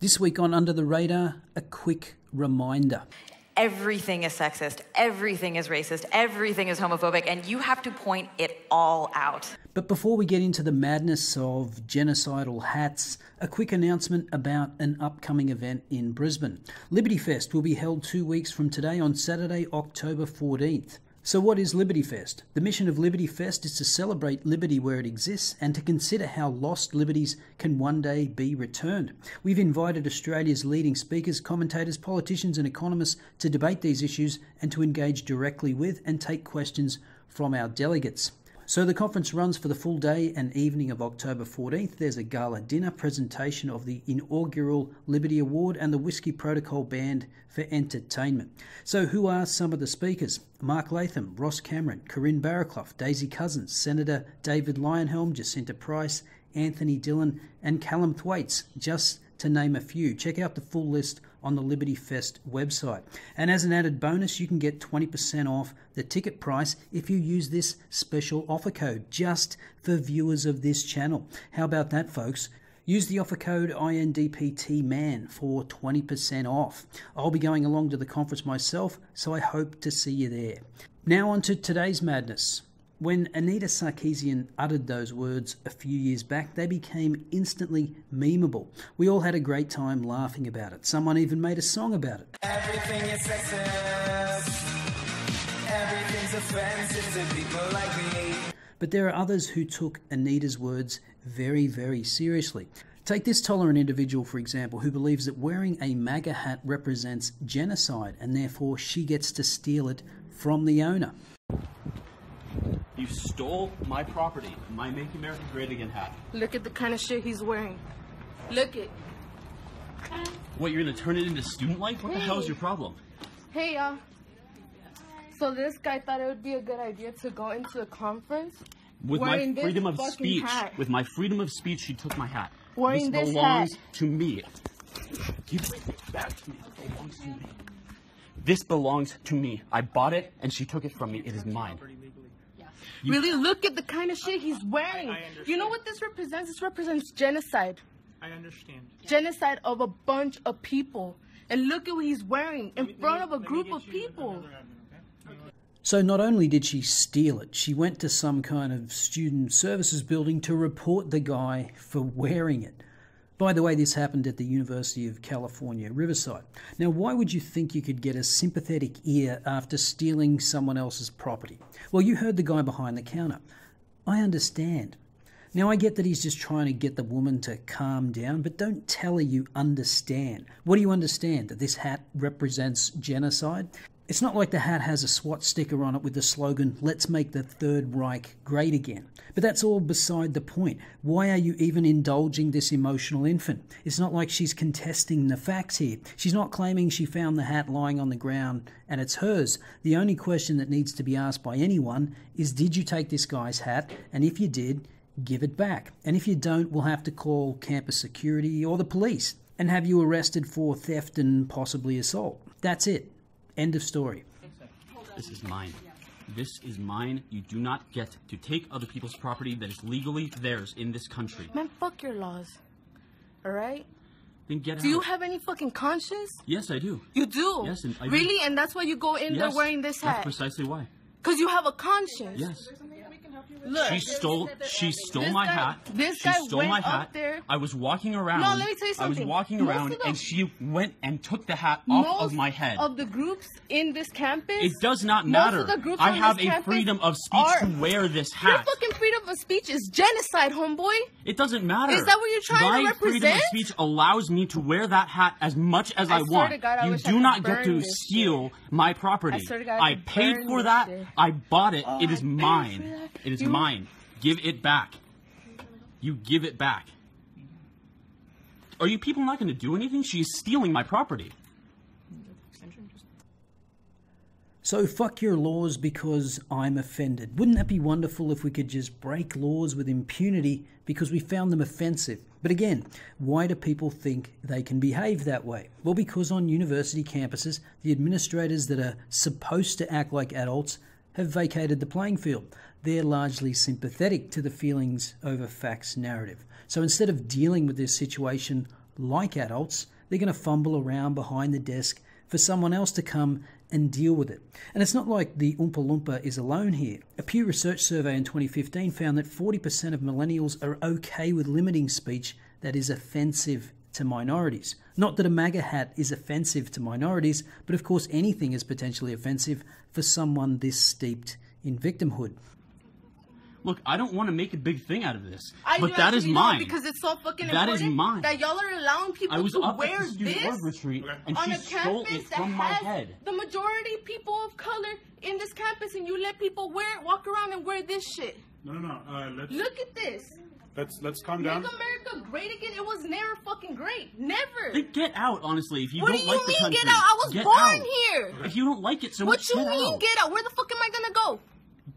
This week on Under the Radar, a quick reminder. Everything is sexist, everything is racist, everything is homophobic, and you have to point it all out. But before we get into the madness of genocidal hats, a quick announcement about an upcoming event in Brisbane. Liberty Fest will be held 2 weeks from today on Saturday, October 14th. So what is Liberty Fest? The mission of Liberty Fest is to celebrate liberty where it exists and to consider how lost liberties can one day be returned. We've invited Australia's leading speakers, commentators, politicians and economists to debate these issues and to engage directly with and take questions from our delegates. So the conference runs for the full day and evening of October 14th. There's a gala dinner, presentation of the inaugural Liberty Award and the Whiskey Protocol Band for entertainment. So who are some of the speakers? Mark Latham, Ross Cameron, Corinne Barraclough, Daisy Cousins, Senator David Leyonhjelm, Jacinta Price, Anthony Dillon and Callum Thwaites, just to name a few. Check out the full list on the Liberty Fest website. And as an added bonus, you can get 20% off the ticket price if you use this special offer code just for viewers of this channel. How about that, folks? Use the offer code INDPTMAN for 20% off. I'll be going along to the conference myself, so I hope to see you there. Now on to today's madness. When Anita Sarkeesian uttered those words a few years back, they became instantly memeable. We all had a great time laughing about it. Someone even made a song about it. Everything is sexist. Everything's offensive to people like me. But there are others who took Anita's words very, very seriously. Take this tolerant individual, for example, who believes that wearing a MAGA hat represents genocide and therefore she gets to steal it from the owner. You stole my property, my Make America Great Again hat. Look at the kind of shit he's wearing. Look it. What, you're gonna turn it into student life? What the hell is your problem? Hey, y'all. So this guy thought it would be a good idea to go into a conference With my wearing this freedom of fucking speech, hat. with my freedom of speech, she took my hat. Wearing this this belongs hat. to me. Give it back to me. It belongs to me. This belongs to me. I bought it and she took it from me. It is mine. Really, look at the kind of shit he's wearing. You know what this represents? This represents genocide. I understand. Genocide of a bunch of people. And look at what he's wearing in front of a group of people. So not only did she steal it, she went to some kind of student services building to report the guy for wearing it. By the way, this happened at the University of California, Riverside. Now, why would you think you could get a sympathetic ear after stealing someone else's property? Well, you heard the guy behind the counter. I understand. Now, I get that he's just trying to get the woman to calm down, but don't tell her you understand. What do you understand? That this hat represents genocide? It's not like the hat has a SWAT sticker on it with the slogan, "Let's make the Third Reich great again." But that's all beside the point. Why are you even indulging this emotional infant? It's not like she's contesting the facts here. She's not claiming she found the hat lying on the ground and it's hers. The only question that needs to be asked by anyone is, did you take this guy's hat? And if you did, give it back. And if you don't, we'll have to call campus security or the police and have you arrested for theft and possibly assault. That's it. End of story. This is mine. This is mine. You do not get to take other people's property that is legally theirs in this country. Man, fuck your laws. Alright? Then get out. Do you have any fucking conscience? Yes, I do. You do? Yes, and I do. Really? And that's why you go in there Yes, wearing this hat? That's precisely why. Because you have a conscience. Yes. Look. She stole This my guy- hat. this She guy stole went my up hat. there- I was walking around. No, let me tell you I was something. walking Most around of the- and she went and took the hat off of my head. Of the groups in this campus, It does not most matter. of the groups I on have this a campus freedom of speech are- to wear this Your hat. fucking freedom of speech is genocide, homeboy. It doesn't matter. Is that what you're trying to My freedom of represent? speech allows me to wear that hat as much as I I swear want. to God, I You wish I do could not get burn to this steal my property. I swear to God, I I could paid burn for this that. shit. I bought it. It I is paid mine. for that. It is You- mine. Give it back. You give it back. Are you people not going to do anything? She is stealing my property. So fuck your laws because I'm offended. Wouldn't that be wonderful if we could just break laws with impunity because we found them offensive? But again, why do people think they can behave that way? Well, because on university campuses, the administrators that are supposed to act like adults have vacated the playing field. They're largely sympathetic to the feelings over facts narrative. So instead of dealing with this situation like adults, they're going to fumble around behind the desk for someone else to come and deal with it. And it's not like the Oompa Loompa is alone here. A Pew Research survey in 2015 found that 40% of millennials are okay with limiting speech that is offensive to minorities. Not that a MAGA hat is offensive to minorities, but of course anything is potentially offensive for someone this steeped in victimhood. Look, I don't want to make a big thing out of this, I but do that is actually mine. know, because it's so fucking That important is mine. that y'all are allowing people I was to up wear at the student this org retreat, and on she a stole it campus that from my has head. the majority people of color in this campus, and you let people walk around and wear this shit. No. Let's Look at this. let's calm down. Make America great again. It was never fucking great. Never. Then get out, honestly, if you What don't do you like the mean country. get out? I was Get born out. here. If you don't like it so What much, you get mean out. get out? Where the fuck am I gonna go?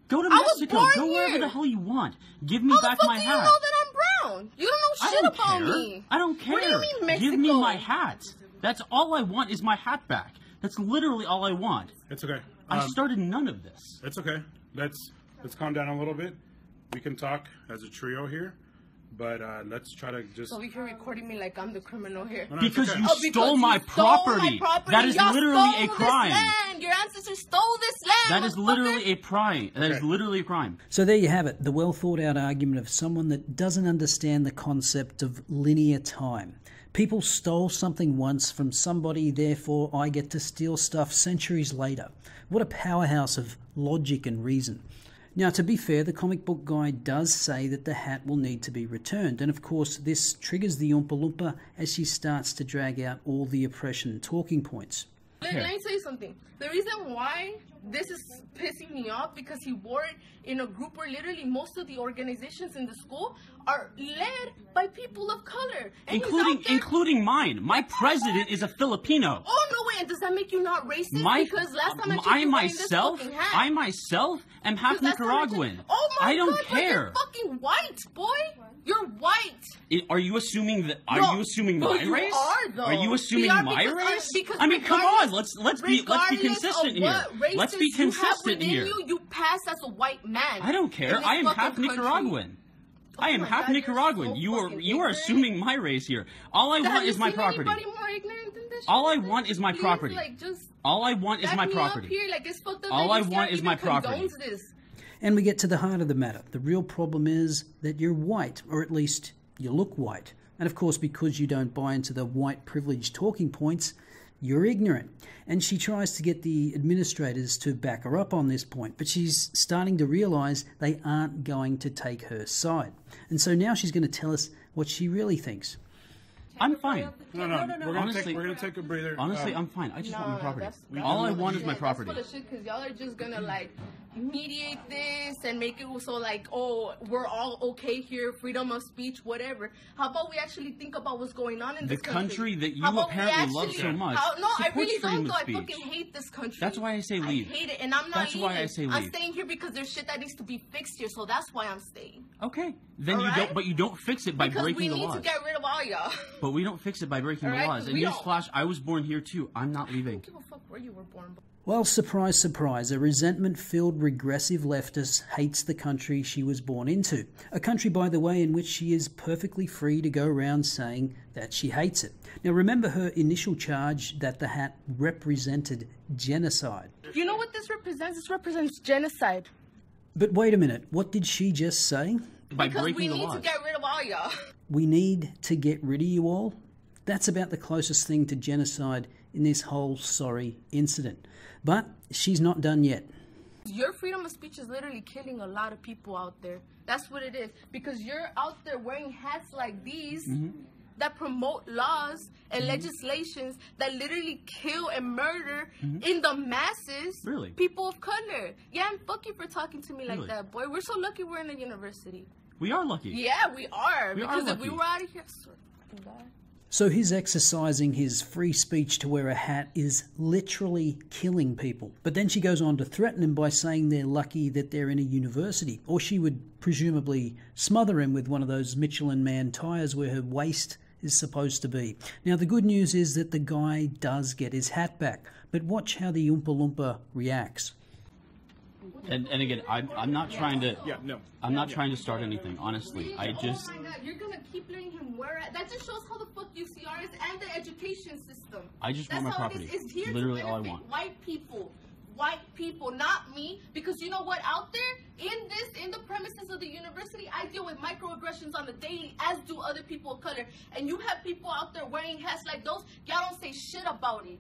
Go to I was Mexico. born Go wherever here. the hell you want. Give me How back the fuck my do you hat. know that I'm brown? You don't know I shit don't about care. me. I don't care. What do you mean Mexico? Give me my hat. That's all I want is my hat back. That's literally all I want. It's okay. I started none of this. It's okay. Let's calm down a little bit. We can talk as a trio here, but let's try to just. So you're recording me like I'm the criminal here. No, it's Because okay. you Oh, because stole my you stole property. my property. That is Y'all literally stole a crime. This land. Your ancestors stole this land. That is motherfucker. literally a crime. That is Okay. literally a crime. So there you have it, the well thought out argument of someone that doesn't understand the concept of linear time. People stole something once from somebody, therefore I get to steal stuff centuries later. What a powerhouse of logic and reason. Now, to be fair, the comic book guy does say that the hat will need to be returned, and of course this triggers the Oompa Loompa as she starts to drag out all the oppression talking points. Let me tell you something. The reason why this is pissing me off because he wore it in a group where literally most of the organizations in the school are led by people of color, and he's out there- including mine. My president is a Filipino. Oh no way! And does that make you not racist? Because last time I checked, I you were wearing this myself, fucking hat. I myself am half 'Cause last time I checked- Nicaraguan. Oh my I don't God, but care. you're fucking white, boy. You're white. Are you assuming that? Are No, you assuming no, my you race? are, though. you assuming We are my because- race? because I mean, come on. regardless- Let's be consistent of here. what races Let's be you have consistent within here. You pass as a white man. I don't care. in this I am fucking half country. Nicaraguan. I am my half God, you're Nicaraguan. so you are fucking assuming ignorant. my race here. All I Have want you is my seen property. anybody more ignorant than this All I shit? want is my Please, property. Like, just All I want is back my me property. Up here. Like, it's fucked up All that I this want guy is my even property. condones this. And we get to the heart of the matter. The real problem is that you're white, or at least you look white. And of course, because you don't buy into the white privilege talking points, you're ignorant. And she tries to get the administrators to back her up on this point, but she's starting to realise they aren't going to take her side. And so now she's going to tell us what she really thinks. I'm fine. No. We're Honestly- gonna take a breather. Honestly, I'm fine. I just want my property. that's All I full of want is my shit. property. That's full of shit because y'all are just gonna like mediate this and make it so like, oh, we're all okay here, freedom of speech, whatever. How about we actually think about what's going on in The this country? country that you How about we apparently love actually- so much No, I supports really freedom don't. of Though I speech. fucking hate this country. That's why I say leave. I hate it, and I'm not That's why I leaving. say I'm leave. staying here because there's shit that needs to be fixed here, so that's why I'm staying. Okay. Then you Alright? don't. But you don't fix it by Because breaking we the need laws. to get rid of all y'all. But we don't fix it by breaking the Alright, laws. And we don't. newsflash, I was born here too. I'm not leaving. Give a fuck where you were born. Well, surprise, surprise, a resentment-filled regressive leftist hates the country she was born into. A country, by the way, in which she is perfectly free to go around saying that she hates it. Now, remember her initial charge that the hat represented genocide. You know what this represents? This represents genocide. But wait a minute, what did she just say? By Because we breaking the need laws. to get rid of all y'all. We need to get rid of you all? That's about the closest thing to genocide in this whole sorry incident. But she's not done yet. Your freedom of speech is literally killing a lot of people out there. That's what it is. Because you're out there wearing hats like these that promote laws and legislations that literally kill and murder in the masses Really? people of color. Yeah, and fuck you for talking to me like Really? that, boy. We're so lucky we're in a university. We are lucky. Yeah, we are. We are because if we lucky. were out of here, I swear to fucking God. So his exercising his free speech to wear a hat is literally killing people. But then she goes on to threaten him by saying they're lucky that they're in a university. Or she would presumably smother him with one of those Michelin Man tyres where her waist is supposed to be. Now the good news is that the guy does get his hat back. But watch how the Oompa Loompa reacts. And again, I'm not trying to. Yeah, no. I'm not trying to start anything. Honestly, I just. Oh my God, you're gonna keep letting him wear Whereas that just shows how the fuck UCR is and the education system. I just That's want my how property. it is. It's here Literally to all I benefit want. white people, not me. Because you know what? Out there, in the premises of the university, I deal with microaggressions on the daily, as do other people of color. And you have people out there wearing hats like those. Y'all don't say shit about it.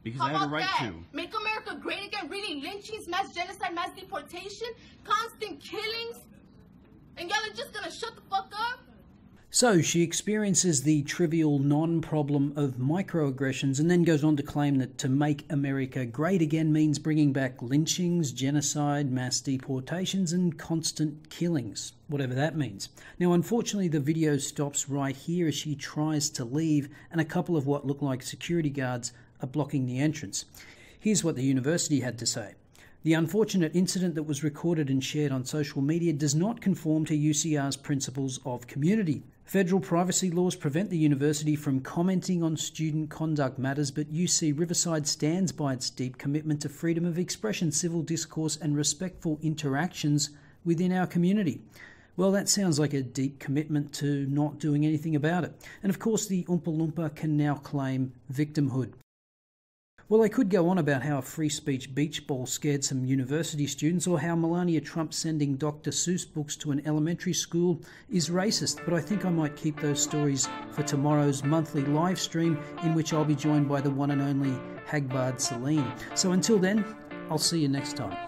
Because How I have the about right that? to. Make America great again. Really, lynchings, mass genocide, mass deportation, constant killings, and y'all are just gonna shut the fuck up? So she experiences the trivial non-problem of microaggressions and then goes on to claim that to make America great again means bringing back lynchings, genocide, mass deportations and constant killings, whatever that means. Now, unfortunately, the video stops right here as she tries to leave and a couple of what look like security guards are blocking the entrance. Here's what the university had to say. The unfortunate incident that was recorded and shared on social media does not conform to UCR's principles of community. Federal privacy laws prevent the university from commenting on student conduct matters, but UC Riverside stands by its deep commitment to freedom of expression, civil discourse, and respectful interactions within our community. Well, that sounds like a deep commitment to not doing anything about it. And of course, the Oompa Loompa can now claim victimhood. Well, I could go on about how a free speech beach ball scared some university students or how Melania Trump sending Dr. Seuss books to an elementary school is racist, but I think I might keep those stories for tomorrow's monthly live stream in which I'll be joined by the one and only Hagbard Celine. So until then, I'll see you next time.